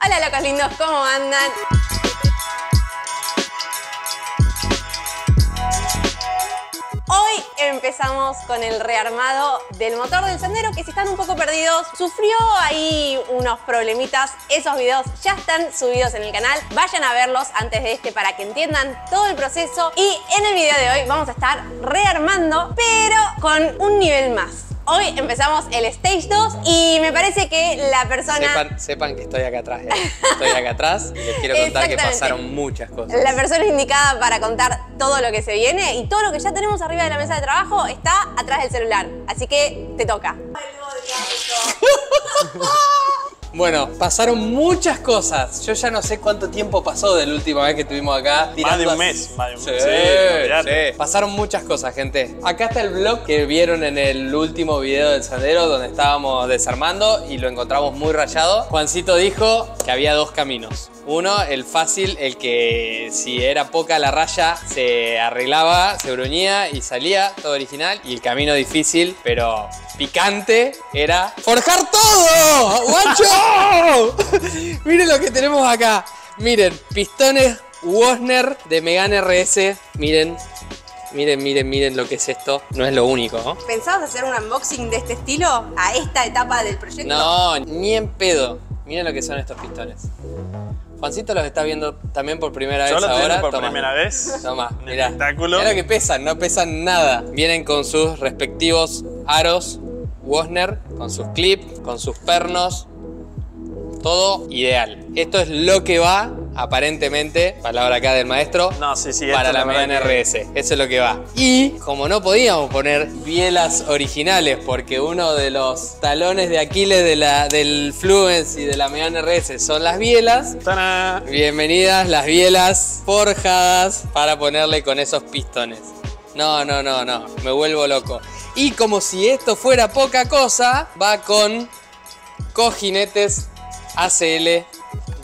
Hola locos lindos, ¿cómo andan? Hoy empezamos con el rearmado del motor del Sandero, que si están un poco perdidos, sufrió ahí unos problemitas. Esos videos ya están subidos en el canal. Vayan a verlos antes de este para que entiendan todo el proceso. Y en el video de hoy vamos a estar rearmando, pero con un nivel más. Hoy empezamos el Stage 2 y me parece que la persona... Sepan que estoy acá atrás, Estoy acá atrás y les quiero contar que pasaron muchas cosas. La persona indicada para contar todo lo que se viene y todo lo que ya tenemos arriba de la mesa de trabajo está atrás del celular. Así que te toca. Bueno, pasaron muchas cosas. Yo ya no sé cuánto tiempo pasó de la última vez que estuvimos acá. Más de un mes. Sí. Pasaron muchas cosas, gente. Acá está el vlog que vieron en el último video del Sandero donde estábamos desarmando y lo encontramos muy rayado. Juancito dijo que había dos caminos. Uno, el fácil, el que si era poca la raya se arreglaba, se bruñía y salía todo original. Y el camino difícil, pero picante, era forjar todo. ¡Guacho! Miren lo que tenemos acá. Miren, pistones Wozner de Megane RS. Miren lo que es esto. No es lo único, ¿no? ¿Pensabas hacer un unboxing de este estilo a esta etapa del proyecto? No, ni en pedo. Miren lo que son estos pistones. Juancito los está viendo también por primera vez ahora. Yo los estoy viendo por primera vez. Toma, Un mirá. espectáculo. Mirá lo que pesan, no pesan nada. Vienen con sus respectivos aros Wozner, con sus clips, con sus pernos. Todo ideal. Esto es lo que va, aparentemente, palabra acá del maestro, para la Megane RS. Eso es lo que va. Y como no podíamos poner bielas originales, porque uno de los talones de Aquiles del Fluence y de la Megane RS son las bielas. ¡Tana! Bienvenidas las bielas forjadas para ponerle con esos pistones. No, me vuelvo loco. Y como si esto fuera poca cosa, va con cojinetes ACL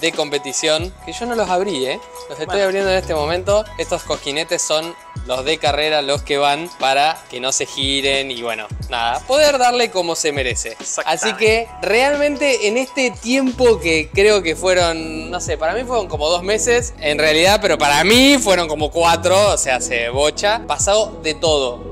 de competición, que yo no los abrí, los estoy abriendo en este momento. Estos cojinetes son los de carrera, los que van para que no se giren y bueno, nada, poder darle como se merece. Así que realmente en este tiempo que creo que fueron, no sé, para mí fueron como 2 meses en realidad, pero para mí fueron como 4, o sea, se bocha. Pasado de todo.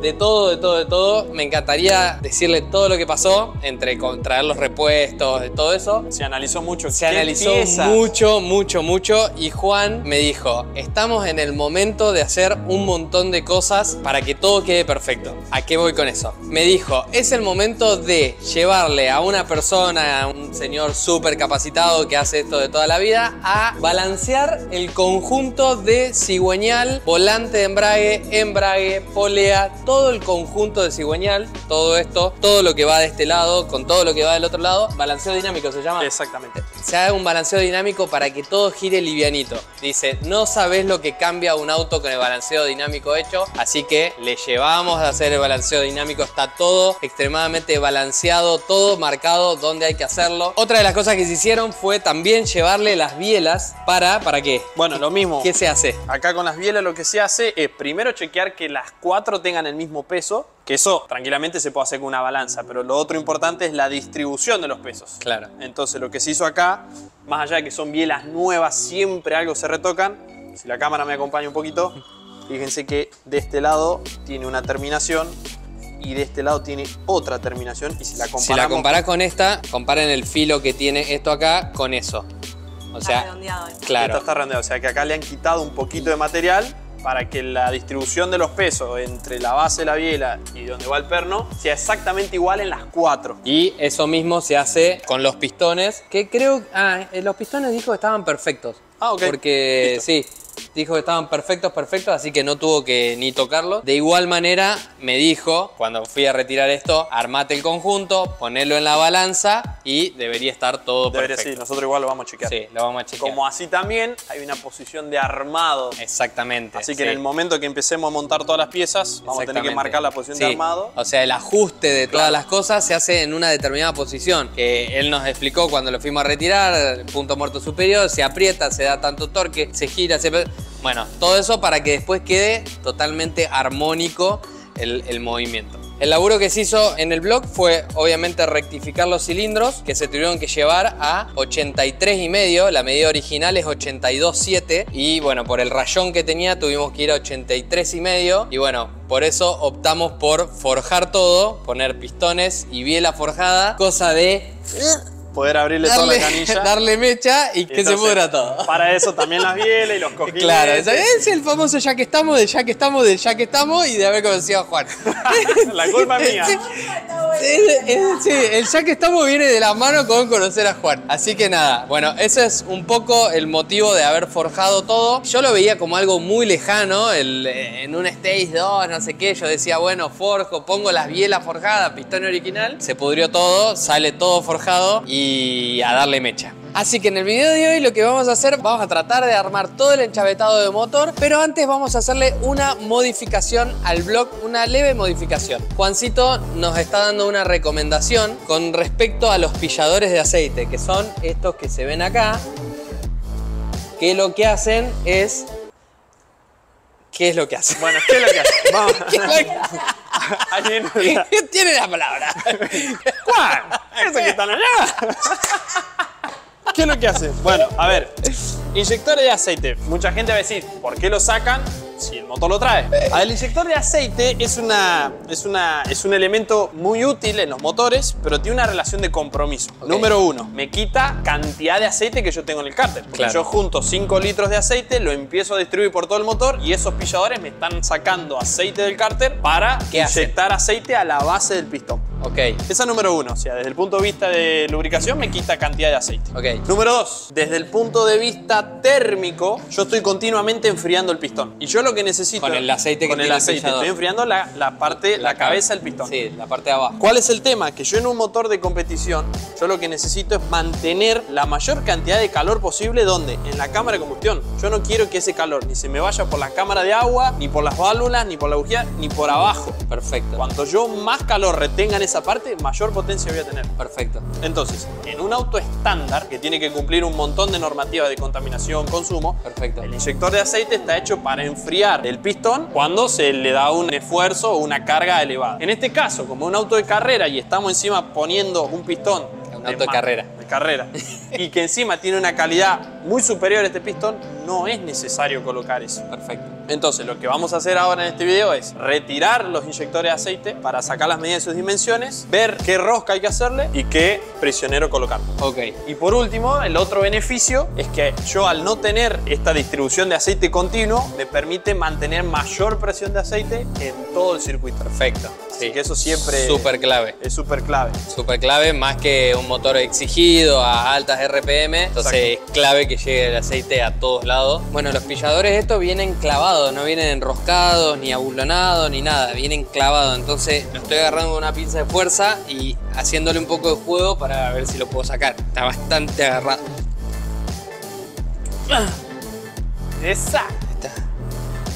Me encantaría decirle todo lo que pasó, entre traer los repuestos, de todo eso. Se analizó mucho. Se analizó mucho y Juan me dijo, estamos en el momento de hacer un montón de cosas para que todo quede perfecto. ¿A qué voy con eso? Me dijo, es el momento de llevarle a una persona, a un señor súper capacitado que hace esto de toda la vida, a balancear el conjunto de cigüeñal, volante de embrague, polea, todo el conjunto de cigüeñal, todo esto, todo lo que va de este lado con todo lo que va del otro lado. Balanceo dinámico se llama. Exactamente. Se hace un balanceo dinámico para que todo gire livianito. Dice, no sabés lo que cambia un auto con el balanceo dinámico hecho, así que le llevamos a hacer el balanceo dinámico. Está todo extremadamente balanceado, todo marcado donde hay que hacerlo. Otra de las cosas que se hicieron fue también llevarle las bielas ¿para qué? Bueno, lo mismo. ¿Qué se hace? Acá con las bielas lo que se hace es primero chequear que las 4 tengan el mismo peso, que eso tranquilamente se puede hacer con una balanza, pero lo otro importante es la distribución de los pesos. Claro. Entonces lo que se hizo acá, más allá de que son bielas nuevas, siempre algo se retocan. Si la cámara me acompaña un poquito, fíjense que de este lado tiene una terminación y de este lado tiene otra terminación. Y si la comparás con esta, comparen el filo que tiene esto acá con eso. O sea, redondeado. claro. Esto está redondeado, o sea que acá le han quitado un poquito de material para que la distribución de los pesos entre la base de la biela y donde va el perno sea exactamente igual en las 4. Y eso mismo se hace con los pistones, que creo... los pistones dijo que estaban perfectos. Ah, ok. Porque listo. sí, dijo que estaban perfectos, así que no tuvo que ni tocarlo. De igual manera me dijo, cuando fui a retirar esto, armate el conjunto, ponelo en la balanza y debería estar todo perfecto. Sí, nosotros igual lo vamos a chequear. Sí, lo vamos a chequear. Como así también hay una posición de armado. Exactamente. Así que en el momento que empecemos a montar todas las piezas, vamos a tener que marcar la posición de armado. O sea, el ajuste de todas las cosas se hace en una determinada posición. Que él nos explicó cuando lo fuimos a retirar, punto muerto superior, se aprieta, se da tanto torque, se gira, Bueno, todo eso para que después quede totalmente armónico el movimiento. El laburo que se hizo en el blog fue obviamente rectificar los cilindros que se tuvieron que llevar a 83,5. La medida original es 82,7 y bueno, por el rayón que tenía tuvimos que ir a 83,5 y bueno, por eso optamos por forjar todo, poner pistones y biela forjada, cosa de poder abrirle toda la canilla. Darle mecha y que se pudra todo. Para eso también las bielas y los cojines. Claro, es el famoso ya que estamos, del ya que estamos, del ya que estamos y de haber conocido a Juan. La culpa es mía. Sí, el ya que estamos viene de la mano con conocer a Juan. Así que nada, bueno, ese es un poco el motivo de haber forjado todo. Yo lo veía como algo muy lejano, en un Stage 2, no sé qué. Yo decía, bueno, forjo, pongo las bielas forjadas, pistón original. Se pudrió todo, sale todo forjado y a darle mecha. Así que en el video de hoy lo que vamos a hacer, vamos a tratar de armar todo el enchavetado de motor, pero antes vamos a hacerle una modificación al block, una leve modificación. Juancito nos está dando una recomendación con respecto a los pilladores de aceite, que son estos que se ven acá, que lo que hacen es... ¿Qué es lo que hacen? Bueno, ¿qué es lo que hacen? Vamos. ¿Qué es lo que hacen? Tiene la palabra. Juan, ¿eso que están allá? ¿Qué es lo que hace? Bueno, a ver, inyectores de aceite. Mucha gente va a decir, ¿por qué lo sacan si el motor lo trae? A ver, el inyector de aceite es un elemento muy útil en los motores, pero tiene una relación de compromiso. Okay. Número 1, me quita cantidad de aceite que yo tengo en el cárter. Porque claro, yo junto 5 litros de aceite, lo empiezo a distribuir por todo el motor y esos pilladores me están sacando aceite del cárter para inyectar aceite a la base del pistón. Ok. Esa número 1, o sea, desde el punto de vista de lubricación me quita cantidad de aceite. Ok. Número 2, desde el punto de vista térmico, yo estoy continuamente enfriando el pistón. Y yo lo que necesito... Con el aceite que con el aceite. Estoy enfriando la parte, la cabeza del pistón. Sí, la parte de abajo. ¿Cuál es el tema? Que yo en un motor de competición, yo lo que necesito es mantener la mayor cantidad de calor posible, ¿dónde? En la cámara de combustión. Yo no quiero que ese calor ni se me vaya por la cámara de agua, ni por las válvulas, ni por la bujía, ni por abajo. Perfecto. Cuanto yo más calor retenga en esa parte, mayor potencia voy a tener. Perfecto. Entonces, en un auto estándar que tiene que cumplir un montón de normativas de contaminación, consumo, perfecto, el inyector de aceite está hecho para enfriar el pistón cuando se le da un esfuerzo o una carga elevada. En este caso, como un auto de carrera y estamos encima poniendo un pistón un auto de carrera. De carrera. Y que encima tiene una calidad muy superior a este pistón, no es necesario colocar eso. Perfecto. Entonces, lo que vamos a hacer ahora en este video es retirar los inyectores de aceite para sacar las medidas de sus dimensiones, ver qué rosca hay que hacerle y qué prisionero colocar. Ok. Y por último, el otro beneficio es que yo, al no tener esta distribución de aceite continuo, me permite mantener mayor presión de aceite en todo el circuito. Perfecto. Así sí, que eso siempre súper clave. Es súper clave. Súper clave, más que un motor exigido a altas RPM. Entonces es clave que llegue el aceite a todos lados. Bueno, los pilladores estos vienen clavados, no vienen enroscados, ni abulonados, ni nada. Vienen clavados. Entonces lo estoy agarrando con una pinza de fuerza y haciéndole un poco de juego para ver si lo puedo sacar. Está bastante agarrado. ¡Esa! Está.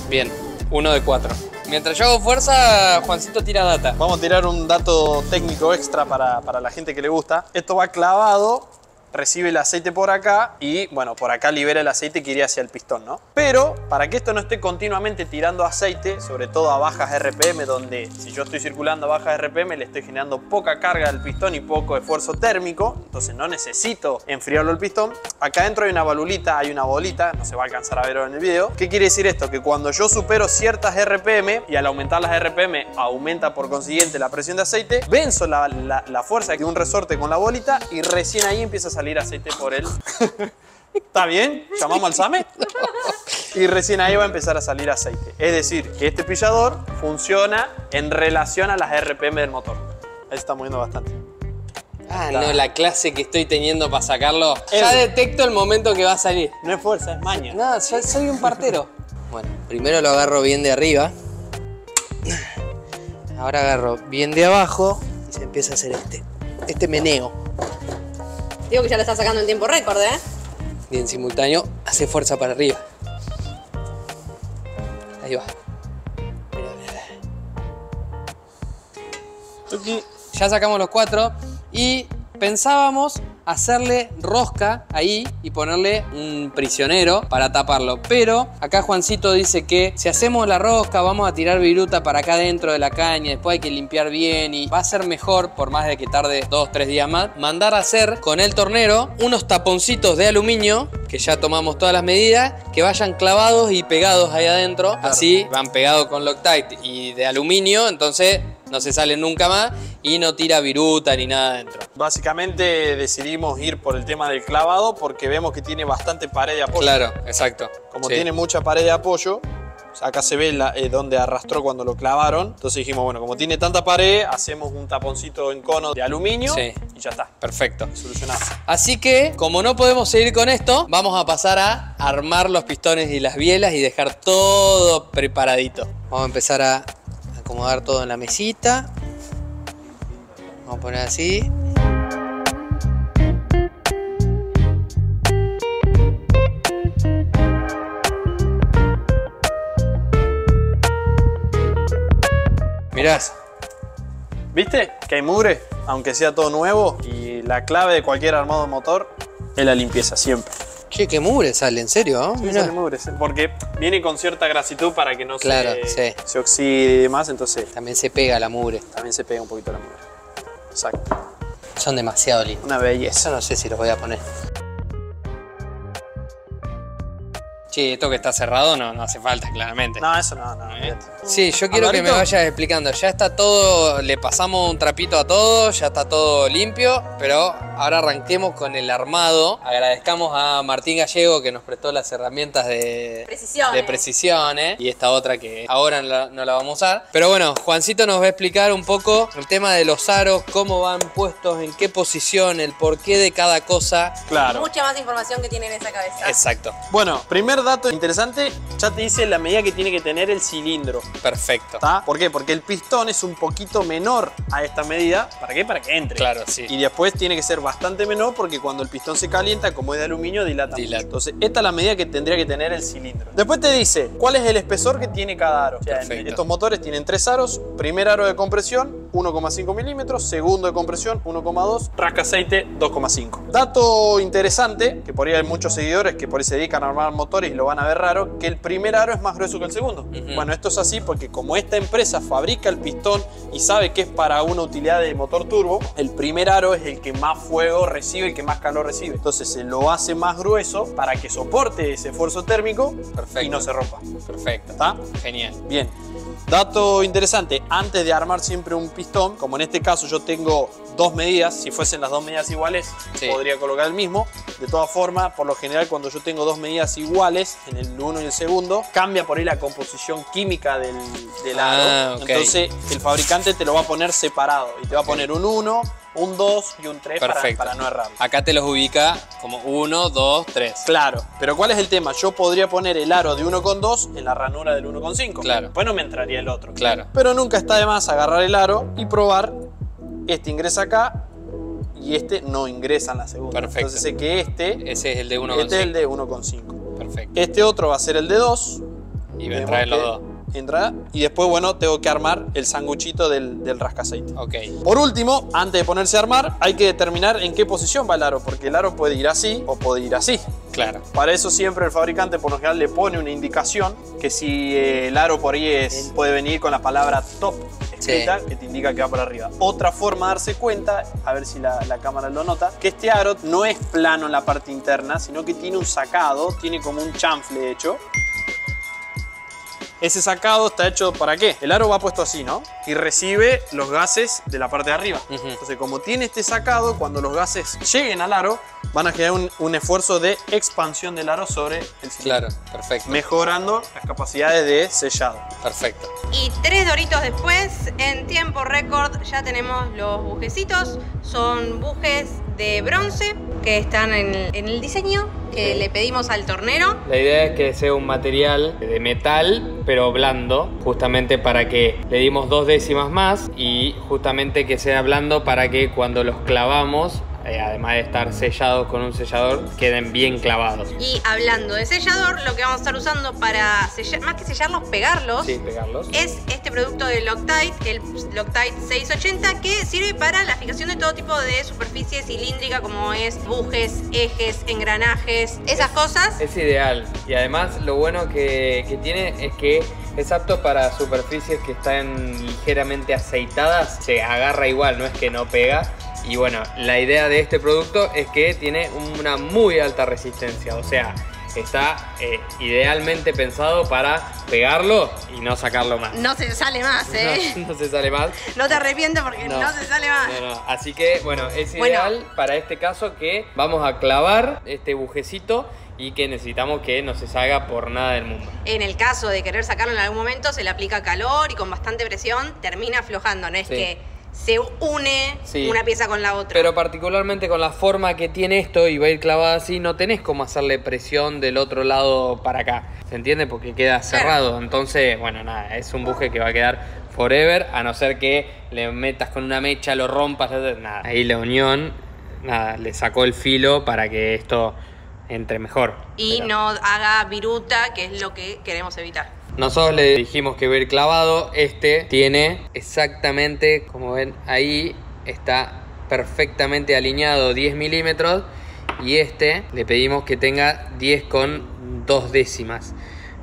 Bien, 1 de 4. Mientras yo hago fuerza, Juancito tira data. Vamos a tirar un dato técnico extra para la gente que le gusta. Esto va clavado, recibe el aceite por acá y, bueno, por acá libera el aceite que iría hacia el pistón, ¿no? Pero para que esto no esté continuamente tirando aceite, sobre todo a bajas RPM, donde si yo estoy circulando a bajas RPM le estoy generando poca carga al pistón y poco esfuerzo térmico, entonces no necesito enfriarlo el pistón. Acá adentro hay una valvulita, hay una bolita, no se va a alcanzar a ver en el video. ¿Qué quiere decir esto? Que cuando yo supero ciertas RPM y al aumentar las RPM aumenta por consiguiente la presión de aceite, venzo la fuerza de un resorte con la bolita y recién ahí empieza a salir aceite por él. ¿Está bien? ¿Llamamos al SAME? Y recién ahí va a empezar a salir aceite. Es decir, que este pillador funciona en relación a las RPM del motor. Ahí se está moviendo bastante. Ah, no, la clase que estoy teniendo para sacarlo. Ya detecto el momento que va a salir. No es fuerza, es maña. No, yo soy un partero. Bueno, primero lo agarro bien de arriba. Ahora agarro bien de abajo y se empieza a hacer este meneo. Digo que ya lo está sacando en tiempo récord, ¿eh? Y en simultáneo hace fuerza para arriba. Ahí va. Mira, mira. Ya sacamos los 4 y pensábamos hacerle rosca ahí y ponerle un prisionero para taparlo. Pero acá Juancito dice que si hacemos la rosca vamos a tirar viruta para acá dentro de la caña, después hay que limpiar bien y va a ser mejor, por más de que tarde 2-3 días más, mandar a hacer con el tornero unos taponcitos de aluminio, que ya tomamos todas las medidas, que vayan clavados y pegados ahí adentro. Claro. Así van pegados con Loctite y de aluminio, entonces no se salen nunca más y no tira viruta ni nada adentro. Básicamente decidimos ir por el tema del clavado porque vemos que tiene bastante pared de apoyo. Claro, exacto. Como tiene mucha pared de apoyo, acá se ve donde arrastró cuando lo clavaron. Entonces dijimos, bueno, como tiene tanta pared, hacemos un taponcito en cono de aluminio y ya está. Perfecto. Solucionado. Así que, como no podemos seguir con esto, vamos a pasar a armar los pistones y las bielas y dejar todo preparadito. Vamos a empezar a acomodar todo en la mesita. Vamos a poner así. Mirá. ¿Viste? Que hay mugre, aunque sea todo nuevo. Y la clave de cualquier armado de motor es la limpieza siempre. Che, qué mugre sale, ¿en serio? Sí, sale mugre, porque viene con cierta grasitud para que no se oxide y demás, entonces... También se pega la mugre. También se pega un poquito la mugre. Exacto. Son demasiado lindos. Una belleza. Yo no sé si los voy a poner. Che, esto que está cerrado no hace falta, claramente. No, eso no. Sí, yo quiero que me vayas explicando. Ya está todo, le pasamos un trapito a todo, ya está todo limpio, pero ahora arranquemos con el armado. Agradezcamos a Martín Gallego que nos prestó las herramientas de precisión, y esta otra que ahora no la vamos a usar. Pero bueno, Juancito nos va a explicar un poco el tema de los aros, cómo van puestos, en qué posición, el porqué de cada cosa. Claro. Mucha más información que tiene en esa cabeza. Exacto. Bueno, primer dato interesante, ya te dice la medida que tiene que tener el cilindro. Perfecto. ¿Está? ¿Por qué? Porque el pistón es un poquito menor a esta medida. ¿Para qué? Para que entre. Claro, sí. Y después tiene que ser bastante menor porque cuando el pistón se calienta, como es de aluminio, dilata mucho. Entonces, esta es la medida que tendría que tener el cilindro. Después te dice cuál es el espesor que tiene cada aro. O sea, estos motores tienen 3 aros. Primer aro de compresión, 1,5 milímetros. Segundo de compresión, 1,2. Rasca aceite, 2,5. Dato interesante, que por ahí hay muchos seguidores que por ahí se dedican a armar motores y lo van a ver raro, que el primer aro es más grueso que el segundo. Bueno, esto es así porque como esta empresa fabrica el pistón y sabe que es para una utilidad de motor turbo, el primer aro es el que más fuego recibe, el que más calor recibe. Entonces se lo hace más grueso para que soporte ese esfuerzo térmico. Perfecto. Y no se rompa. Perfecto. ¿Está? Genial. Bien. Dato interesante, antes de armar siempre un pistón, como en este caso yo tengo 2 medidas, si fuesen las 2 medidas iguales, podría colocar el mismo. De todas formas, por lo general, cuando yo tengo 2 medidas iguales, en el uno y el segundo, cambia por ahí la composición química del aro. Entonces, el fabricante te lo va a poner separado y te va a poner un 1, un 2 y un 3 para no errar. Acá te los ubica como 1, 2, 3. Claro, pero ¿cuál es el tema? Yo podría poner el aro de 1,2 en la ranura del 1,5. Claro. Después no me entraría el otro. Claro. Pero nunca está de más agarrar el aro y probar. Este ingresa acá y este no ingresa en la segunda. Perfecto. Entonces sé que ese es el de 1,5. Este es el de 1,5. Perfecto. Este otro va a ser el de 2. Y va a entrar en los dos. Entra y después, bueno, tengo que armar el sanguchito del rascaceite. Ok. Por último, antes de ponerse a armar, hay que determinar en qué posición va el aro, porque el aro puede ir así o puede ir así. Claro. Para eso siempre el fabricante por lo general le pone una indicación, que si el aro por ahí puede venir con la palabra top escrita, que te indica que va por arriba. Otra forma de darse cuenta, a ver si la cámara lo nota, que este aro no es plano en la parte interna, sino que tiene un sacado, tiene como un chanfle hecho. Ese sacado está hecho ¿para qué? El aro va puesto así, ¿no? Y recibe los gases de la parte de arriba. Entonces, como tiene este sacado, cuando los gases lleguen al aro, van a generar un esfuerzo de expansión del aro sobre el cilindro. Claro, perfecto. Mejorando las capacidades de sellado. Perfecto. Y 3 doritos después, en tiempo récord, ya tenemos los bujecitos. Son bujes de bronce que están en el diseño que le pedimos al tornero. La idea es que sea un material de metal, pero blando, justamente para que le dimos 2 décimas más y justamente que sea blando para que cuando los clavamos además de estar sellados con un sellador, queden bien clavados. Y hablando de sellador, lo que vamos a estar usando para sellar, más que sellarlos, pegarlos, Sí, pegarlos. es este producto de Loctite, el Loctite 680, que sirve para la fijación de todo tipo de superficie cilíndrica, como es bujes, ejes, engranajes, esas cosas. Es ideal. Y además lo bueno que tiene es que es apto para superficies que están ligeramente aceitadas. Se agarra igual, no es que no pega. Y bueno, la idea de este producto es que tiene una muy alta resistencia. O sea, está idealmente pensado para pegarlo y no sacarlo más. No se sale más, ¿eh? No se sale más. No te arrepientes porque no se sale más. No. Así que, bueno, es ideal para este caso que vamos a clavar este bujecito y que necesitamos que no se salga por nada del mundo. En el caso de querer sacarlo en algún momento, se le aplica calor y con bastante presión termina aflojando. No es que se une una pieza con la otra. Pero particularmente con la forma que tiene esto y va a ir clavada así, no tenés como hacerle presión del otro lado para acá. ¿Se entiende? Porque queda cerrado. Entonces, bueno, nada, es un buje que va a quedar forever, a no ser que le metas con una mecha, lo rompas, nada. Ahí la unión, nada, le sacó el filo para que esto entre mejor. Y no haga viruta, que es lo que queremos evitar. Nosotros le dijimos que va a ir clavado. Este tiene exactamente, como ven ahí, está perfectamente alineado 10 milímetros. Y este le pedimos que tenga 10 con 2 décimas.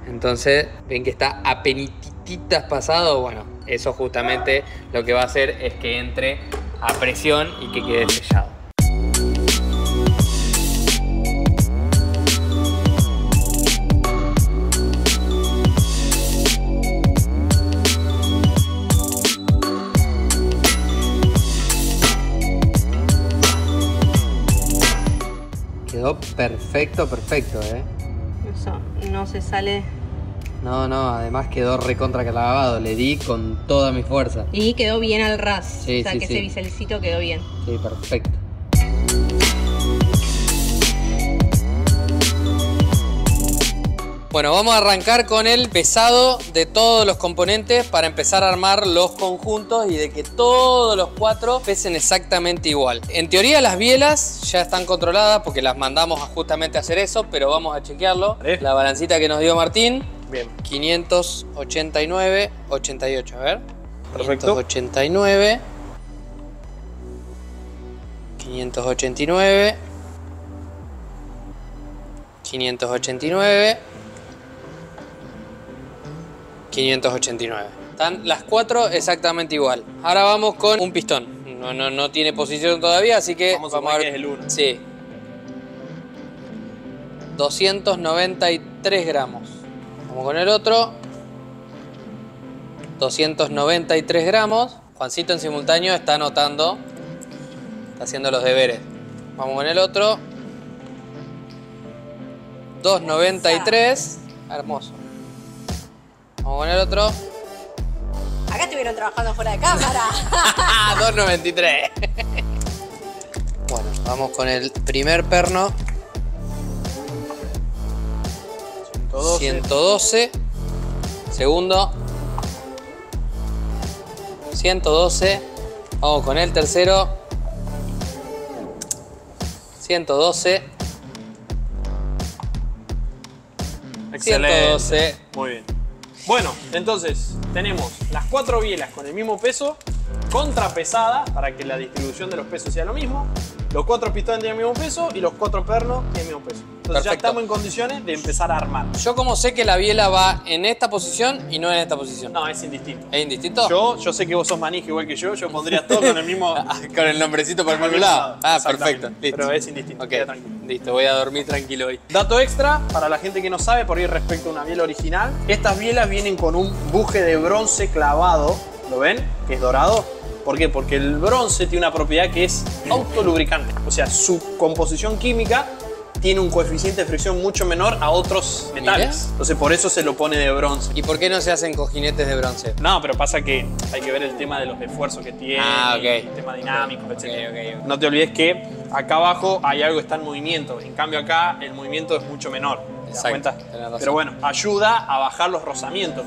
Entonces, ven que está apenititas pasado. Bueno, eso justamente lo que va a hacer es que entre a presión y que quede sellado. Quedó perfecto, Eso no se sale. No, además quedó recontra clavado. Le di con toda mi fuerza. Y quedó bien al ras. Sí, o sea, que ese biselcito quedó bien. Sí, perfecto. Bueno, vamos a arrancar con el pesado de todos los componentes para empezar a armar los conjuntos y de que todos los 4 pesen exactamente igual. En teoría las bielas ya están controladas porque las mandamos justamente a hacer eso, pero vamos a chequearlo. La balancita que nos dio Martín. Bien. 589,88. A ver. Perfecto. 589. 589. 589. 589. Están las 4 exactamente igual. Ahora vamos con un pistón. No tiene posición todavía, así que vamos a ver. Que es el 1. Sí. 293 gramos. Vamos con el otro. 293 gramos. Juancito en simultáneo está anotando. Está haciendo los deberes. Vamos con el otro. 293. Hermoso. Vamos con el otro. Acá estuvieron trabajando fuera de cámara. 293. Bueno, vamos con el primer perno. 112. Segundo. 112. Vamos con el tercero. 112. Excelente. 112. Muy bien. Bueno, entonces tenemos las 4 bielas con el mismo peso, contrapesadas para que la distribución de los pesos sea lo mismo. Los 4 pistones tienen el mismo peso y los 4 pernos tienen el mismo peso. Entonces ya estamos en condiciones de empezar a armar. Yo como sé que la biela va en esta posición y no en esta posición. No, es indistinto. ¿Es indistinto? Yo sé que vos sos manija igual que yo pondría todo con el mismo... con el nombrecito por el mismo lado. Ah, perfecto. Listo. Pero es indistinto. Ok, queda tranquilo. listo. Voy a dormir tranquilo hoy. Dato extra, para la gente que no sabe, por ahí respecto a una biela original, estas bielas vienen con un buje de bronce clavado, ¿lo ven? Que es dorado. ¿Por qué? Porque el bronce tiene una propiedad que es autolubricante. O sea, su composición química tiene un coeficiente de fricción mucho menor a otros metales. Mirá. Entonces por eso se lo pone de bronce. ¿Y por qué no se hacen cojinetes de bronce? No, pero pasa que hay que ver el tema de los esfuerzos que tiene, el tema dinámico, etc. Ok. No te olvides que acá abajo hay algo que está en movimiento. En cambio acá el movimiento es mucho menor. ¿Te das cuenta? Tenés razón. Pero bueno, ayuda a bajar los rozamientos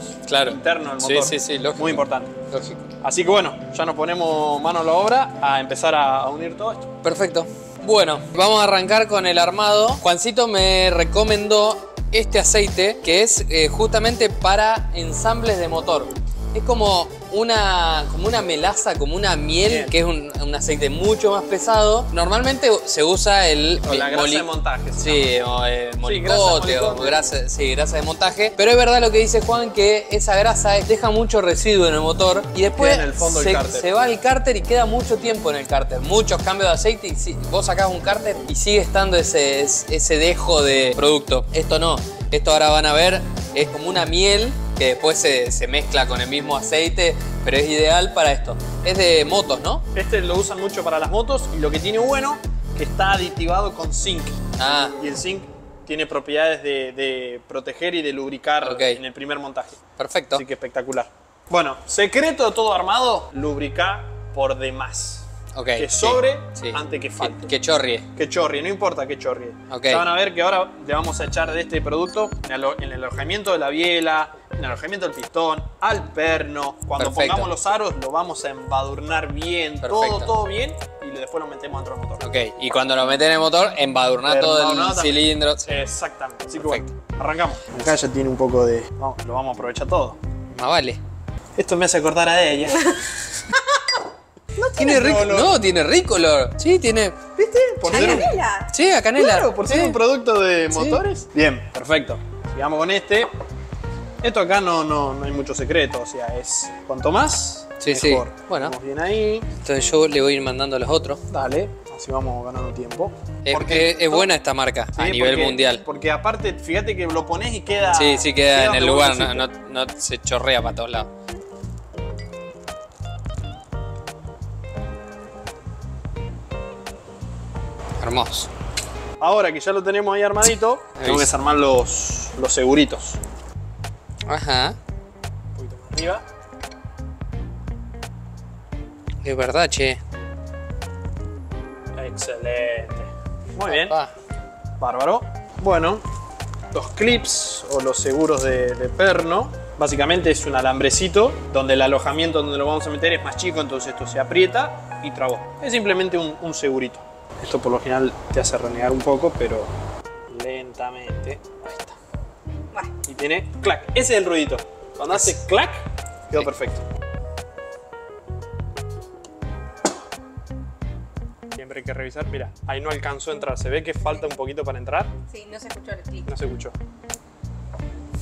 internos del motor. Sí, lógico. Muy importante. Lógico. Así que bueno, ya nos ponemos mano a la obra a empezar a unir todo esto. Perfecto. Bueno, vamos a arrancar con el armado. Juancito me recomendó este aceite que es justamente para ensambles de motor. Es como una melaza, como una miel, bien, que es un aceite mucho más pesado. Normalmente se usa el O la grasa de montaje. Sí, o molicote, o grasa grasa de montaje. Pero es verdad lo que dice Juan, que esa grasa deja mucho residuo en el motor y después Queda en el fondo del cárter. se va al cárter y queda mucho tiempo en el cárter. Muchos cambios de aceite y vos sacás un cárter y sigue estando ese dejo de producto. Esto no. Esto ahora van a ver, es como una miel que después se mezcla con el mismo aceite, pero es ideal para esto. Es de motos, ¿no? Este lo usan mucho para las motos y lo que tiene bueno que está aditivado con zinc. Ah, Y el zinc tiene propiedades de proteger y de lubricar Ok. en el primer montaje. perfecto. Así que espectacular. Bueno, secreto de todo armado, lubricar por demás. Ok, Que sí, sí, sí. antes que falte. Que chorrie. Que chorrie, no importa que chorrie. Ok. Ya van a ver que ahora le vamos a echar de este producto en el alojamiento de la biela, en el alojamiento del pistón, al perno. Cuando Perfecto. pongamos los aros lo vamos a embadurnar bien, Perfecto. todo bien, y después lo metemos dentro del motor. Ok, y cuando lo meten en el motor, embadurnar todo el Embadurnado también. cilindro. Exactamente. Así que Perfecto. bueno, arrancamos. Acá ya tiene un poco de... lo vamos a aprovechar todo. Más vale. Esto me hace acordar a ella. Tiene rico. olor. No, tiene rico olor. Sí, tiene. ¿Viste? Por ser un... Canela. Sí, a canela. Claro, por ser Sí. un producto de Sí. motores. Bien, perfecto. Sigamos con este. Esto acá no hay mucho secreto, o sea, es cuanto más, Sí, mejor. sí. Bueno. Vamos bien ahí. Entonces yo le voy a ir mandando a los otros. Dale, así vamos ganando tiempo. Es buena esta marca Sí, a nivel porque- mundial. Porque aparte, fíjate que lo pones y queda... Sí, sí, queda en el donde lugar, vos no, pusiste. no se chorrea para todos lados. Hermoso. Ahora que ya lo tenemos ahí armadito, tengo que desarmar los seguritos. Ajá. Un poquito más arriba. Es verdad, che. Excelente. Muy bien. Pa. Bárbaro. Bueno, los clips o los seguros de perno, básicamente es un alambrecito donde el alojamiento donde lo vamos a meter es más chico, entonces esto se aprieta y trabó. Es simplemente un segurito. Esto por lo general te hace renegar un poco, pero lentamente. Ahí está. Bueno, Y tiene clac. Ese es el ruidito. Cuando hace clac, quedó Sí. perfecto. Siempre hay que revisar. Mira, ahí no alcanzó a entrar. Se ve que falta un poquito para entrar. sí, no se escuchó el clic. No se escuchó.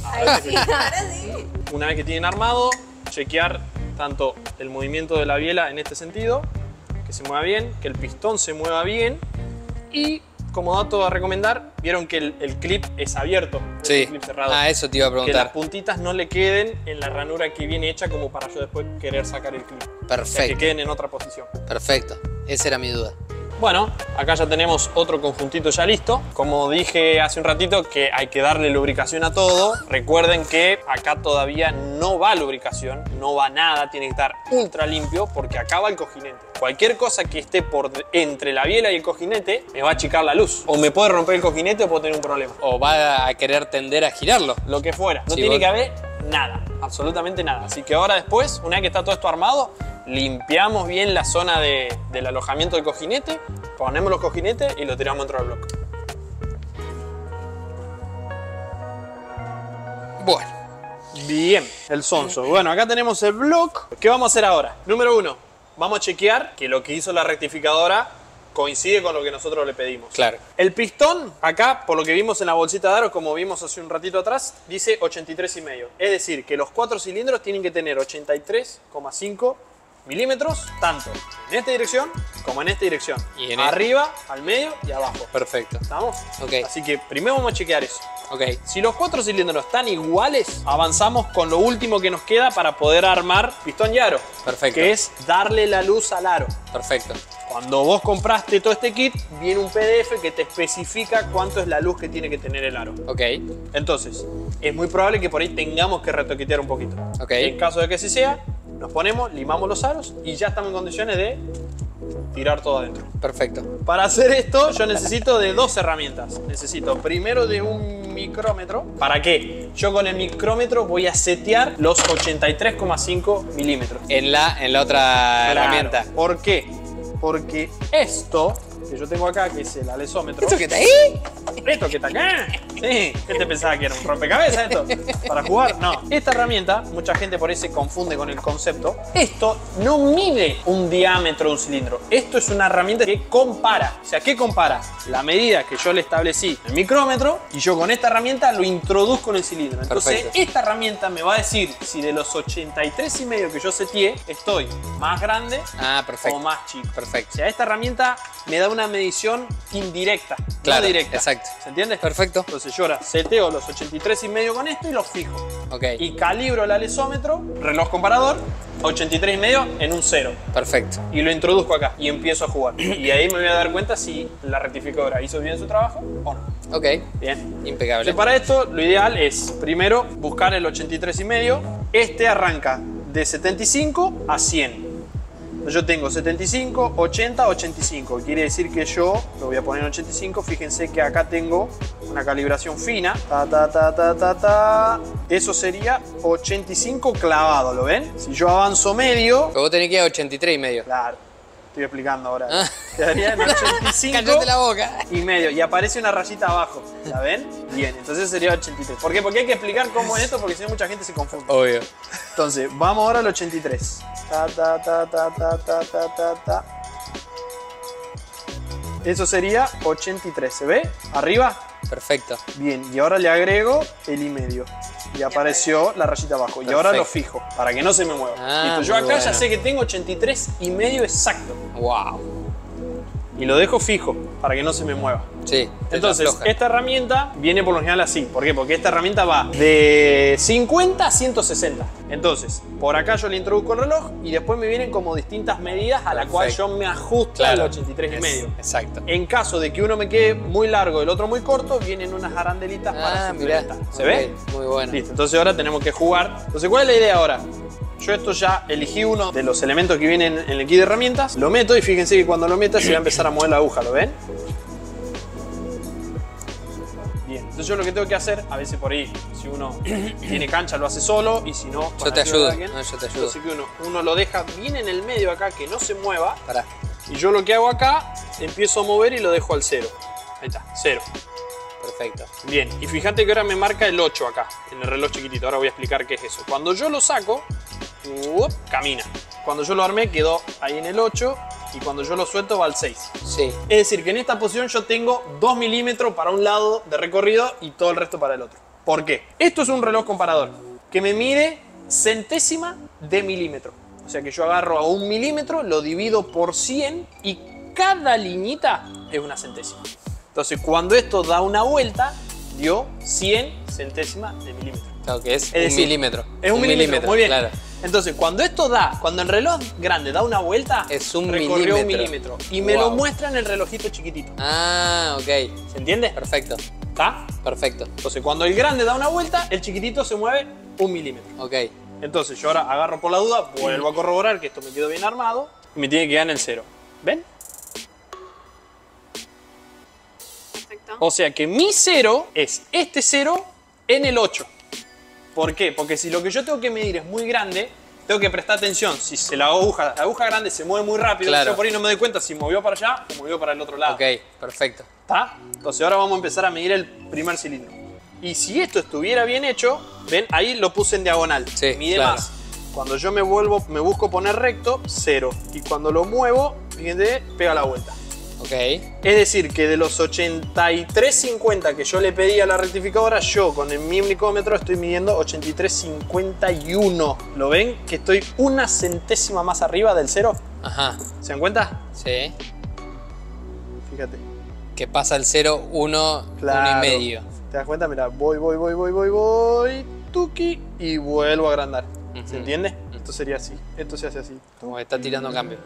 Ahí sí, ahora sí. Una vez que tienen armado, chequear tanto el movimiento de la biela en este sentido, que se mueva bien, que el pistón se mueva bien y como dato a recomendar, vieron que el clip es abierto, no es Sí. un clip cerrado. Ah, eso te iba a Que las preguntar. puntitas no le queden en la ranura que viene hecha como para yo después querer sacar el clip. O sea, que Perfecto. queden en otra posición. Perfecto. Esa era mi duda. Bueno, acá ya tenemos otro conjuntito ya listo. Como dije hace un ratito que hay que darle lubricación a todo. Recuerden que acá todavía no va lubricación, no va nada, tiene que estar ultra limpio porque acá va el cojinete. Cualquier cosa que esté entre la biela y el cojinete me va a achicar la luz. O me puede romper el cojinete o puedo tener un problema. O va a querer tender a girarlo. Lo que fuera. No Sí, tiene vos- que haber nada, absolutamente nada. Así que ahora después, una vez que está todo esto armado, limpiamos bien la zona del alojamiento del cojinete, ponemos los cojinetes y lo tiramos dentro del bloque. Bueno. Bien, el sonso. Bueno, acá tenemos el block. ¿Qué vamos a hacer ahora? Número 1, vamos a chequear que lo que hizo la rectificadora coincide con lo que nosotros le pedimos. Claro. El pistón, acá, por lo que vimos en la bolsita de aros, como vimos hace un ratito atrás, dice 83,5. Es decir, que los 4 cilindros tienen que tener 83,5 milímetros, tanto en esta dirección como en esta dirección. Y en arriba, al medio y abajo. Perfecto. ¿Estamos? Ok. Así que primero vamos a chequear eso. Ok. Si los 4 cilindros están iguales, avanzamos con lo último que nos queda para poder armar pistón y aro. Perfecto. Que es darle la luz al aro. Perfecto. Cuando vos compraste todo este kit, viene un PDF que te especifica cuánto es la luz que tiene que tener el aro. Ok. Entonces, es muy probable que por ahí tengamos que retoquetear un poquito. Ok. En caso de que así sea, nos ponemos, limamos los aros y ya estamos en condiciones de tirar todo adentro. Perfecto. Para hacer esto yo necesito de 2 herramientas. Necesito primero de un micrómetro. ¿Para qué? Yo con el micrómetro voy a setear los 83,5 milímetros. En la otra Claro. herramienta. ¿Por qué? Porque esto que yo tengo acá, que es el alesómetro. ¿Esto que está ahí? ¿Esto que está acá? Sí. ¿Qué te pensaba que era un rompecabezas esto? ¿Para jugar? No. Esta herramienta, mucha gente por ahí se confunde con el concepto. Esto no mide un diámetro de un cilindro. Esto es una herramienta que compara. O sea, ¿qué compara? La medida que yo le establecí en el micrómetro y yo con esta herramienta lo introduzco en el cilindro. Entonces, Perfecto. esta herramienta me va a decir si de los 83,5 que yo seteé estoy más grande Ah, perfecto. o más chico. Perfecto. O sea, esta herramienta me da una medición indirecta, Claro, no directa. exacto. ¿Se entiende? Perfecto. Entonces yo ahora seteo los 83,5 con esto y los fijo. Ok. Y calibro el alesómetro, reloj comparador, 83,5 en un 0. Perfecto. Y lo introduzco acá y empiezo a jugar. Y ahí me voy a dar cuenta si la rectificadora hizo bien su trabajo o no. Ok. Bien. Impecable. Entonces, para esto, lo ideal es primero buscar el 83,5. Este arranca de 75 a 100. Yo tengo 75, 80, 85. Quiere decir que yo lo voy a poner en 85. Fíjense que acá tengo una calibración fina. Ta, ta, ta, ta, ta, ta. Eso sería 85 clavado, ¿lo ven? Si yo avanzo medio... Pero vos tenés que ir a 83,5. Claro, estoy explicando ahora. Ah. Quedaría en 85 Cállate la boca. y medio. Y aparece una rayita abajo. ¿La ven? Bien, entonces sería 83. ¿Por qué? Porque hay que explicar cómo es esto, porque si no mucha gente se confunde. Obvio. Entonces, vamos ahora al 83. Ta, ta, ta, ta, ta, ta, ta, ta, ta. Eso sería 83. ¿Se ve? Arriba. Perfecto. Bien, y ahora le agrego el y medio. Y apareció la rayita abajo. Y ahora lo fijo, para que no se me mueva. Ah, Listo, yo muy acá ya bueno. sé que tengo 83,5 exacto. Wow. Y lo dejo fijo, para que no se me mueva. Sí. Entonces, afloja. esta herramienta viene por lo general así. ¿Por qué? Porque esta herramienta va de 50 a 160. Entonces, por acá yo le introduzco el reloj y después me vienen como distintas medidas a la cual yo me ajusto Claro. al 83,5. Exacto. En caso de que uno me quede muy largo y el otro muy corto, vienen unas arandelitas para mirá. suplementar. ¿Se Ok, ve? Muy bueno. Listo, entonces ahora tenemos que jugar. Entonces, ¿cuál es la idea ahora? Yo esto ya elegí uno de los elementos que vienen en el kit de herramientas, lo meto y fíjense que cuando lo meta se va a empezar a mover la aguja, ¿lo ven? Bien, entonces yo lo que tengo que hacer, a veces por ahí, si uno tiene cancha lo hace solo y si no... Yo te ayudo. No, yo te ayudo. Así que uno lo deja bien en el medio acá, que no se mueva. Pará. Y yo lo que hago acá, empiezo a mover y lo dejo al 0. Ahí está, 0. Perfecto. Bien, y fíjate que ahora me marca el 8 acá, en el reloj chiquitito. Ahora voy a explicar qué es eso. Cuando yo lo saco, camina. Cuando yo lo armé quedó ahí en el 8 y cuando yo lo suelto va al 6. Sí. Es decir, que en esta posición yo tengo 2 milímetros para un lado de recorrido y todo el resto para el otro. ¿Por qué? Esto es un reloj comparador que me mide centésima de milímetro. O sea que yo agarro a 1 milímetro, lo divido por 100 y cada liñita es una centésima. Entonces, cuando esto da una vuelta, dio 100 centésimas de milímetro. Claro que es decir, un milímetro. Es un milímetro, muy bien. Claro. Entonces, cuando el reloj grande da una vuelta, Es un recorrió un milímetro. milímetro. Y me lo Wow. muestra en el relojito chiquitito. Ah, ok. ¿Se entiende? Perfecto. ¿Está? Perfecto. Entonces, cuando el grande da una vuelta, el chiquitito se mueve 1 milímetro. Ok. Entonces, yo ahora agarro por la duda, vuelvo a corroborar que esto me quedó bien armado y me tiene que quedar en el 0. ¿Ven? Perfecto. O sea que mi 0 es este 0 en el 8. ¿Por qué? Porque si lo que yo tengo que medir es muy grande, tengo que prestar atención. Si la aguja grande se mueve muy rápido, Claro. yo por ahí no me doy cuenta si movió para allá o movió para el otro lado. Ok. Perfecto. ¿Está? Entonces ahora vamos a empezar a medir el primer cilindro. Y si esto estuviera bien hecho, ven, ahí lo puse en diagonal. Sí, Mide claro. más. Cuando yo me busco poner recto, 0. Y cuando lo muevo, fíjense, pega la vuelta. Ok. Es decir, que de los 83,50 que yo le pedí a la rectificadora, yo con mi micrómetro estoy midiendo 83,51. ¿Lo ven? Que estoy una centésima más arriba del 0. Ajá. ¿Se dan cuenta? Sí. Fíjate. Que pasa el 0, 1, 1,5. ¿Te das cuenta? Mira, voy, tuki, y vuelvo a agrandar. Ujú. ¿Se entiende? Esto sería así. Esto se hace así. Como que está tirando cambio.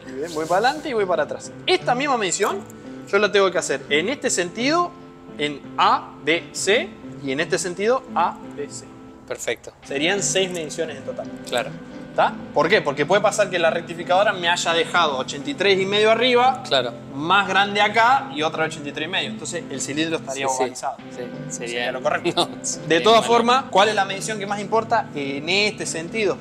Tuki, ¿ven? Voy para adelante y voy para atrás. Esta misma medición yo la tengo que hacer en este sentido, en A, B, C, y en este sentido, A, B, C. Perfecto. Serían 6 mediciones en total. Claro. ¿Está? ¿Por qué? Porque puede pasar que la rectificadora me haya dejado 83,5 arriba, Claro. más grande acá y otra 83,5. Entonces el cilindro estaría ovalizado. Sí. Sería lo correcto. No, De sería todas malo. formas, ¿cuál es la medición que más importa? En este sentido.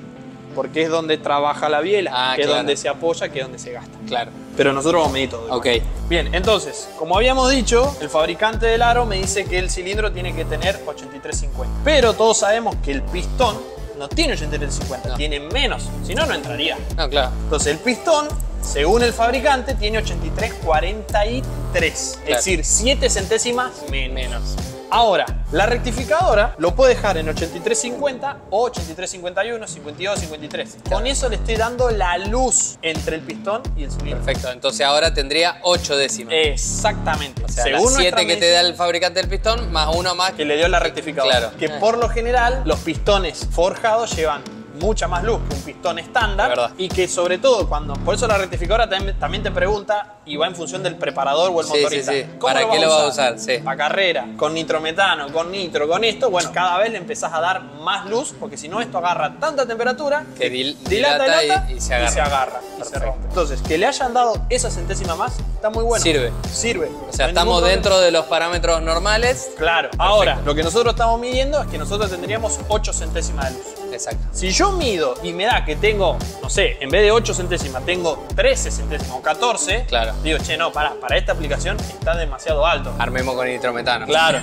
porque es donde trabaja la biela, que claro. es donde se apoya, que es donde se gasta. Claro. Pero nosotros vamos a medir todo. Ok. Bien, entonces, como habíamos dicho, el fabricante del aro me dice que el cilindro tiene que tener 8350. Pero todos sabemos que el pistón no tiene 8350, No. tiene menos, si no, no entraría. No, claro. Entonces, el pistón, según el fabricante, tiene 8343. Claro. Es decir, 7 centésimas menos. Menos. Ahora, la rectificadora lo puede dejar en 8350 o 8351, 52, 53. Claro. Con eso le estoy dando la luz entre el pistón y el cilindro. Perfecto. Entonces ahora tendría 8 décimas. Exactamente. O sea, Según las 7 nuestra que te da el fabricante del pistón, más uno más que le dio la rectificadora. Claro. Que por lo general los pistones forjados llevan mucha más luz que un pistón estándar. Es verdad. Y que sobre todo cuando... Por eso la rectificadora también te pregunta y va en función del preparador o el Sí, motorista. sí, sí. ¿Cómo ¿Para qué lo va a usar? Sí. Para carrera, con nitrometano, con nitro, con esto. Bueno, cada vez le empezás a dar más luz porque si no esto agarra tanta temperatura Que dilata y se agarra. y se Perfecto. rompe. Entonces, que le hayan dado esa centésima más está muy bueno. Sirve. Sirve. O sea, estamos dentro de los parámetros normales. Claro. Ahora, lo que nosotros estamos midiendo es que nosotros tendríamos 8 centésimas de luz. Exacto. Si yo mido y me da que tengo, no sé, en vez de 8 centésimas, tengo 13 centésimas o 14, Claro. digo, che, no, para esta aplicación está demasiado alto. Armemos con nitrometano. Claro.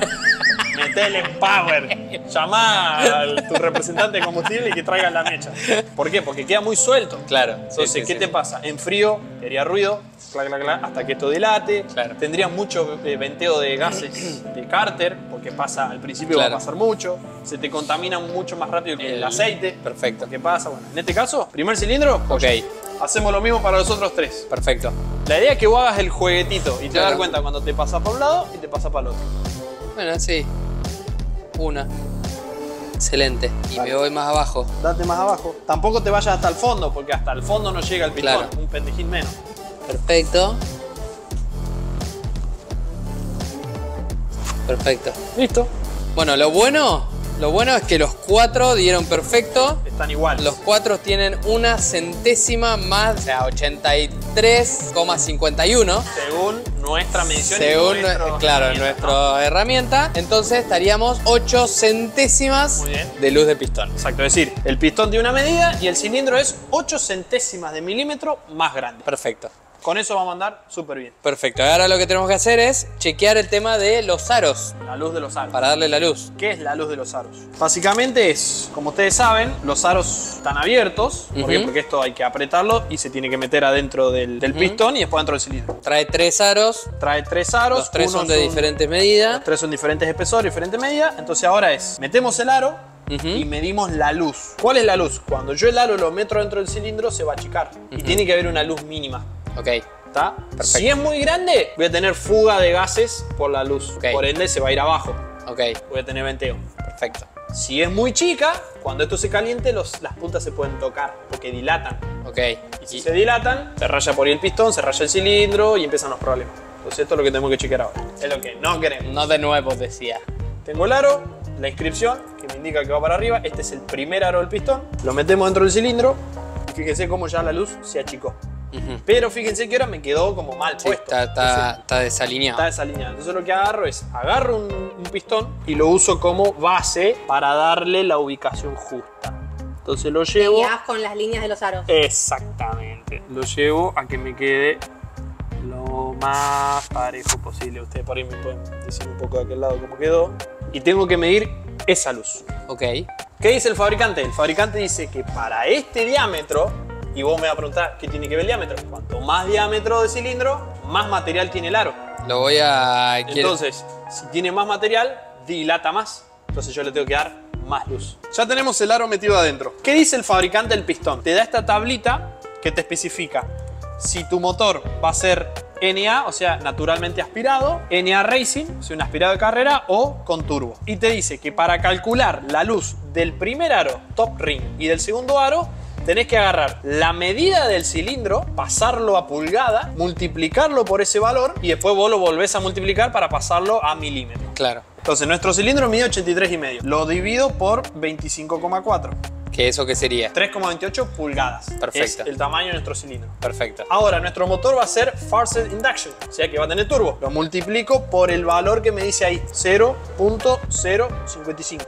Metele en power. Llamá a tu representante de combustible y que traigan la mecha. ¿Por qué? Porque queda muy suelto. Claro. Entonces, Sí, sí, ¿qué sí. te pasa? En frío, te haría ruido, clac, clac, clac, hasta que esto dilate. Claro. Tendrías mucho venteo de gases de cárter, porque pasa, al principio Claro. va a pasar mucho. Se te contamina mucho más rápido que el aceite. Perfecto. ¿Qué pasa? Bueno, en este caso, primer cilindro, Ok. hacemos lo mismo para los otros 3. Perfecto. La idea es que vos hagas el jueguetito y te vas a Claro. dar cuenta cuando te pasa para un lado y te pasa para el otro. Bueno, sí. Una. Excelente. Y me voy más abajo. Date más abajo. Tampoco te vayas hasta el fondo, porque hasta el fondo no llega el pistón. Claro. Un pendejín menos. Perfecto. Perfecto. Listo. Bueno, lo bueno es que los 4 dieron perfecto. Están iguales. Los 4 tienen una centésima más, o sea, 83,51. Según nuestra medición Según, y nuestro claro, herramienta, ¿no? nuestra herramienta. Entonces estaríamos 8 centésimas Muy bien. de luz de pistón. Exacto, es decir, el pistón tiene una medida y el cilindro es 8 centésimas de milímetro más grande. Perfecto. Con eso vamos a andar súper bien. Perfecto. Ahora lo que tenemos que hacer es chequear el tema de los aros La luz de los aros. para darle la luz. ¿Qué es la luz de los aros? Básicamente es, como ustedes saben, los aros están abiertos. ¿Por qué? Ujú. Porque esto hay que apretarlo y se tiene que meter adentro del pistón y después dentro del cilindro. Trae 3 aros. Trae 3 aros. Los 3 uno son de diferentes medidas. Los 3 son diferentes espesores, diferentes medidas. Entonces ahora es, metemos el aro Ujú. y medimos la luz. ¿Cuál es la luz? Cuando yo el aro lo meto dentro del cilindro se va a achicar. Y tiene que haber una luz mínima. Ok. ¿Está? Perfecto. Si es muy grande, voy a tener fuga de gases por la luz. Ok. Por ende se va a ir abajo. Ok. Voy a tener venteo. Perfecto. Si es muy chica, cuando esto se caliente, las puntas se pueden tocar porque dilatan. Ok. Y si se dilatan, se raya por ahí el pistón, se raya el cilindro y empiezan los problemas. Entonces esto es lo que tenemos que chequear ahora. Es lo que no queremos. No de nuevo, decía. Tengo el aro, la inscripción que me indica que va para arriba. Este es el primer aro del pistón. Lo metemos dentro del cilindro y fíjense cómo ya la luz se achicó. Ujú. Pero fíjense que ahora me quedó como mal Sí, puesto. está desalineado. Está desalineado. Entonces lo que agarro es, agarro un pistón y lo uso como base para darle la ubicación justa. Entonces lo llevo... Guiás con las líneas de los aros. Exactamente. Lo llevo a que me quede lo más parejo posible. Ustedes por ahí me pueden decir un poco de aquel lado cómo quedó. Y tengo que medir esa luz. Ok. ¿Qué dice el fabricante? El fabricante dice que para este diámetro, y vos me vas a preguntar, ¿qué tiene que ver el diámetro? Cuanto más diámetro de cilindro, más material tiene el aro. Lo voy a... Entonces, si tiene más material, dilata más. Entonces yo le tengo que dar más luz. Ya tenemos el aro metido adentro. ¿Qué dice el fabricante del pistón? Te da esta tablita que te especifica si tu motor va a ser NA, o sea, naturalmente aspirado, NA Racing, o sea, un aspirado de carrera, o con turbo. Y te dice que para calcular la luz del primer aro, top ring, y del segundo aro, tenés que agarrar la medida del cilindro, pasarlo a pulgada, multiplicarlo por ese valor y después vos lo volvés a multiplicar para pasarlo a milímetros. Claro. Entonces nuestro cilindro mide 83,5. Lo divido por 25,4. ¿Qué eso qué sería? 3,28 pulgadas. Perfecto. Es el tamaño de nuestro cilindro. Perfecto. Ahora, nuestro motor va a ser Forced Induction, o sea que va a tener turbo. Lo multiplico por el valor que me dice ahí, 0.055.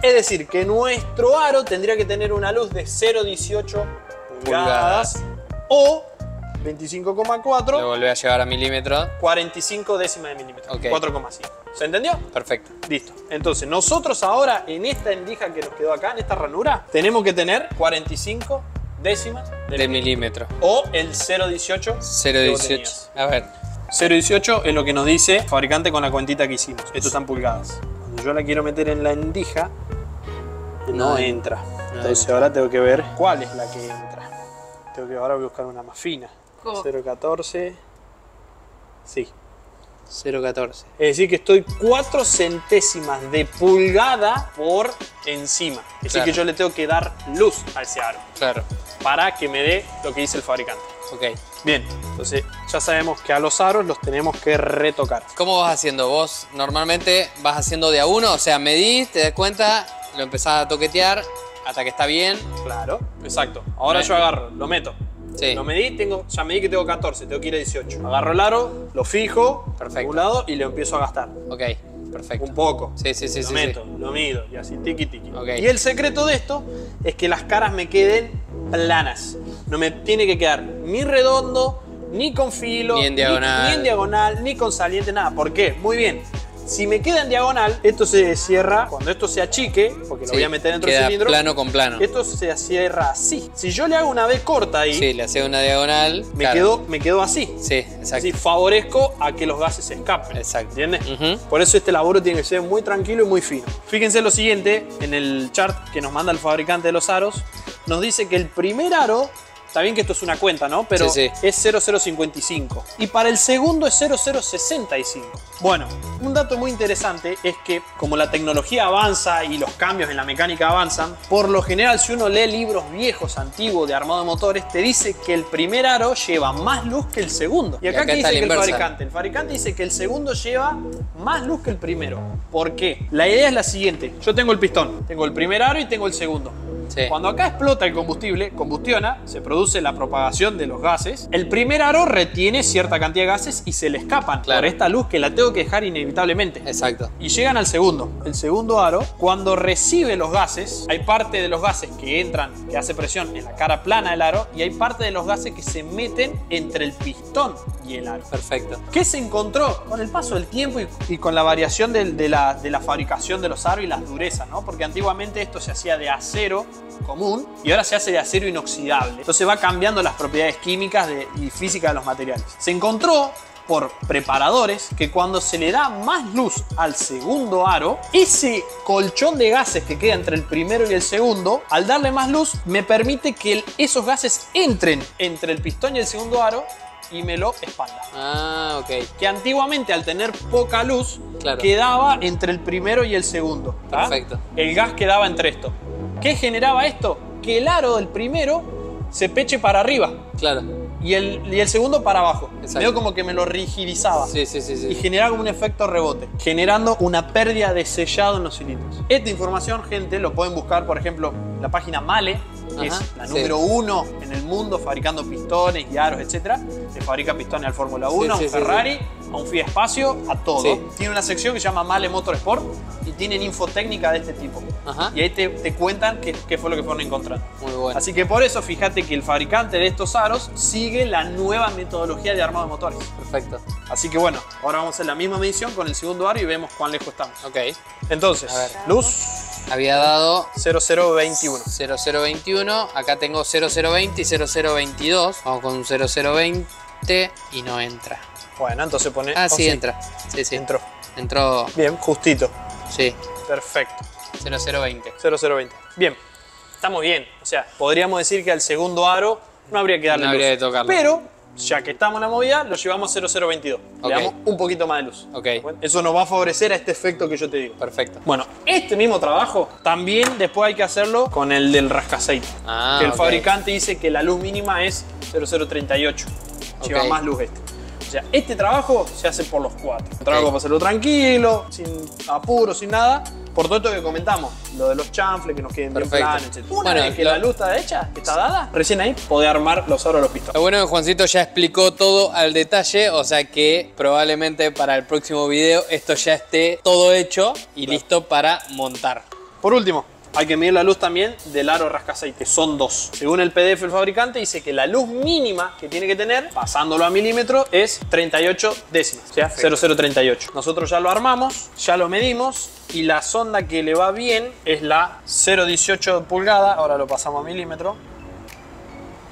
Es decir, que nuestro aro tendría que tener una luz de 0,18 pulgadas o 25,4. Lo volví a llevar a milímetros. 45 décimas de milímetro. Ok. 4,5. ¿Se entendió? Perfecto. Listo. Entonces, nosotros ahora en esta endija que nos quedó acá, en esta ranura, tenemos que tener 45 décimas De milímetro. o el 0,18. que vos 0,18. tenías. A ver. 0,18 es lo que nos dice el fabricante con la cuentita que hicimos. Esto está en pulgadas. Cuando yo la quiero meter en la endija, no No entra. no Entonces entra. ahora tengo que ver cuál es la que entra. Ahora voy a buscar una más fina. ¿Cómo? 0,14. Sí. 0,14. Es decir, que estoy 4 centésimas de pulgada por encima. Es decir, Claro. que yo le tengo que dar luz a ese aro Claro. para que me dé lo que dice el fabricante. Ok. Bien, entonces ya sabemos que a los aros los tenemos que retocar. ¿Cómo vas haciendo? Vos normalmente vas haciendo de a uno, o sea, medís, te das cuenta, lo empezás a toquetear hasta que está bien. Claro, exacto. Ahora Bien. yo agarro, lo meto. Sí. Lo medí, ya medí que tengo 14, tengo que ir a 18. Agarro el aro, lo fijo Perfecto. a un lado y lo empiezo a gastar. Ok, perfecto. Un poco. Sí, sí, sí, Lo sí, meto, sí. lo mido y así, tiki tiki. Ok. Y el secreto de esto es que las caras me queden planas. No me tiene que quedar ni redondo, ni con filo, Ni en diagonal. ni en diagonal, ni con saliente, nada. ¿Por qué? Muy bien. Si me queda en diagonal, esto se cierra cuando esto se achique, porque lo Sí, voy a meter dentro del queda cilindro. plano con plano. Esto se cierra así. Si yo le hago una V corta ahí, Sí, le hacés una diagonal. me, claro. me quedo así. Sí, exacto. Así favorezco a que los gases se escapen. Exacto. ¿Entiendes? Ujú. Por eso este laburo tiene que ser muy tranquilo y muy fino. Fíjense lo siguiente, en el chart que nos manda el fabricante de los aros, nos dice que el primer aro, está bien que esto es una cuenta, ¿no? Pero Sí, sí. es 0055. Y para el segundo es 0065. Bueno, un dato muy interesante es que como la tecnología avanza y los cambios en la mecánica avanzan, por lo general si uno lee libros viejos, antiguos de armado de motores, te dice que el primer aro lleva más luz que el segundo. Y acá, acá ¿qué está dice la que el inversa. fabricante? El fabricante dice que el segundo lleva más luz que el primero. ¿Por qué? La idea es la siguiente. Yo tengo el pistón, tengo el primer aro y tengo el segundo. Sí. Cuando acá explota el combustible, combustiona, se produce la propagación de los gases. El primer aro retiene cierta cantidad de gases y se le escapan Claro. por esta luz que la tengo que dejar inevitablemente. Exacto. Y llegan al segundo. El segundo aro, cuando recibe los gases, hay parte de los gases que entran, que hace presión en la cara plana del aro, y hay parte de los gases que se meten entre el pistón y el aro. Perfecto. ¿Qué se encontró? Con el paso del tiempo y con la variación de la fabricación de los aros y las durezas, ¿no? Porque antiguamente esto se hacía de acero común y ahora se hace de acero inoxidable. Entonces va cambiando las propiedades químicas y físicas de los materiales. Se encontró por preparadores que cuando se le da más luz al segundo aro, ese colchón de gases que queda entre el primero y el segundo, al darle más luz, me permite que esos gases entren entre el pistón y el segundo aro y me lo expanda. Ah, ok. Que antiguamente al tener poca luz, Claro. quedaba entre el primero y el segundo. ¿tá? Perfecto. El gas quedaba entre esto. ¿Qué generaba esto? Que el aro del primero se peche para arriba Claro. y el segundo para abajo. Exacto. Medio como que me lo rigidizaba. Sí, sí, sí, sí. Y generaba como un efecto rebote, generando una pérdida de sellado en los cilindros. Esta información, gente, lo pueden buscar, por ejemplo, en la página Male, que Ajá, es la sí. número 1 en el mundo fabricando pistones y aros, etc. Se fabrica pistones al Fórmula 1, a Sí, un sí, sí, Ferrari, a un Fiat Espacio, a todo. Sí. Tiene una sección que se llama Male Motorsport y tienen infotécnica de este tipo. Ajá. Y ahí te cuentan qué fue lo que fueron encontrando. Muy bueno. Así que por eso fíjate que el fabricante de estos aros sigue la nueva metodología de armado de motores. Perfecto. Así que bueno, ahora vamos a hacer la misma medición con el segundo aro y vemos cuán lejos estamos. Ok. Entonces, A ver. luz Había dado 0021. 0021. Acá tengo 0020 y 0022. Vamos con un 0020 y no entra. Bueno, entonces pone... Ah, oh, sí, entra. Sí, sí. Entró. Entró. Bien, justito. Sí. Perfecto. 0020. 0020. Bien. Estamos bien. O sea, podríamos decir que al segundo aro no habría que darle No luz. habría que tocarlo. Pero, ya que estamos en la movida, lo llevamos a 0022. Ok. Le damos un poquito más de luz. Ok. Eso nos va a favorecer a este efecto que yo te digo. Perfecto. Bueno, este mismo trabajo también después hay que hacerlo con el del rascaceite. Ah, que el ok. fabricante dice que la luz mínima es 0038. Lleva Ok. más luz este. O sea, este trabajo se hace por los cuatro. Un trabajo para hacerlo tranquilo, sin apuro, sin nada. Por todo esto que comentamos, lo de los chanfles, que nos queden bien Perfecto. planos, etc. Una Bueno, vez que lo- la luz está hecha, que está dada, recién ahí podés armar los aros de los pistones. Lo bueno es que Juancito ya explicó todo al detalle, o sea que probablemente para el próximo video esto ya esté todo hecho y listo para montar. Por último, hay que medir la luz también del aro rascaceite, que son 2. Según el PDF del fabricante dice que la luz mínima que tiene que tener, pasándolo a milímetro, es 38 décimas, o sea, 0038. Nosotros ya lo armamos, ya lo medimos y la sonda que le va bien es la 0,18 pulgada. Ahora lo pasamos a milímetro.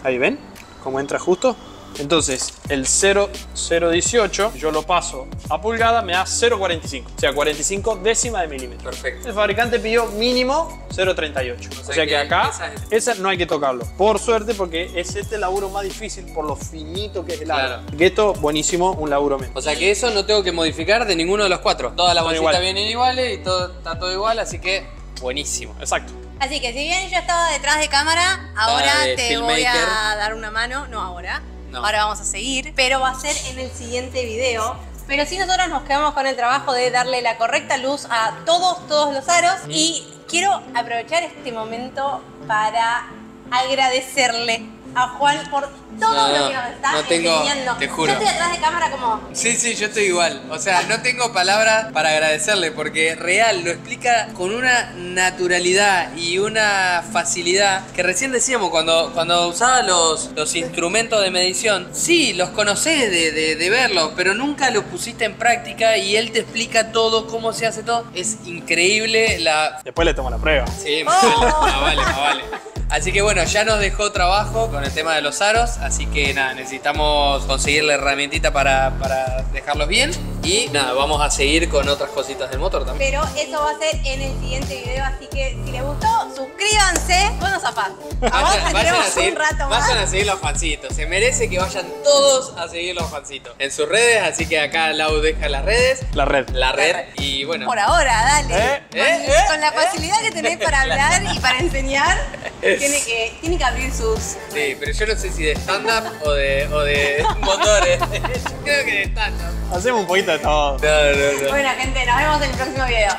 Ahí ven cómo entra justo. Entonces, el 0,018 yo lo paso a pulgada, me da 0,45. O sea, 45 décimas de milímetro. Perfecto. El fabricante pidió mínimo 0,38. O sea que acá, esa no hay que tocarlo. Por suerte, porque es este laburo más difícil por lo finito que es el aro. Claro. Que esto, buenísimo, un laburo menos. O sea que eso no tengo que modificar de ninguno de los 4. Todas las Son bolsitas iguales. vienen iguales y todo, está todo igual, así que buenísimo. Exacto. Así que si bien yo estaba detrás de cámara, ahora de te voy filmmaker. a dar una mano. No ahora. No. Ahora vamos a seguir. Pero va a ser en el siguiente video. Pero sí, nosotros nos quedamos con el trabajo de darle la correcta luz a todos los aros. Y quiero aprovechar este momento para agradecerle a Juan por todo lo que nos está enseñando. te juro. Yo estoy detrás de cámara como... Sí, yo estoy igual. O sea, no tengo palabras para agradecerle porque real lo explica con una naturalidad y una facilidad que recién decíamos cuando usaba los instrumentos de medición. Sí, los conocés de verlos, pero nunca los pusiste en práctica y él te explica todo, cómo se hace todo. Es increíble la... Después le tomo la prueba. Sí, más vale. Así que bueno, ya nos dejó trabajo con el tema de los aros, así que nada, necesitamos conseguir la herramientita para dejarlos bien y nada, vamos a seguir con otras cositas del motor también. Pero eso va a ser en el siguiente video, así que si les gustó, suscríbanse. Bueno, Zapaz. Vayan a seguir los fancitos, se merece que vayan todos a seguir los fancitos en sus redes, así que acá Lau deja las redes. La red. La red y bueno. Por ahora, dale. Con la facilidad que tenés para hablar y para enseñar, tiene que abrir sus... Sí, pero yo no sé si de stand-up o de motores. Yo creo que de stand-up. Hacemos un poquito de todo. No. Bueno, gente, nos vemos en el próximo video.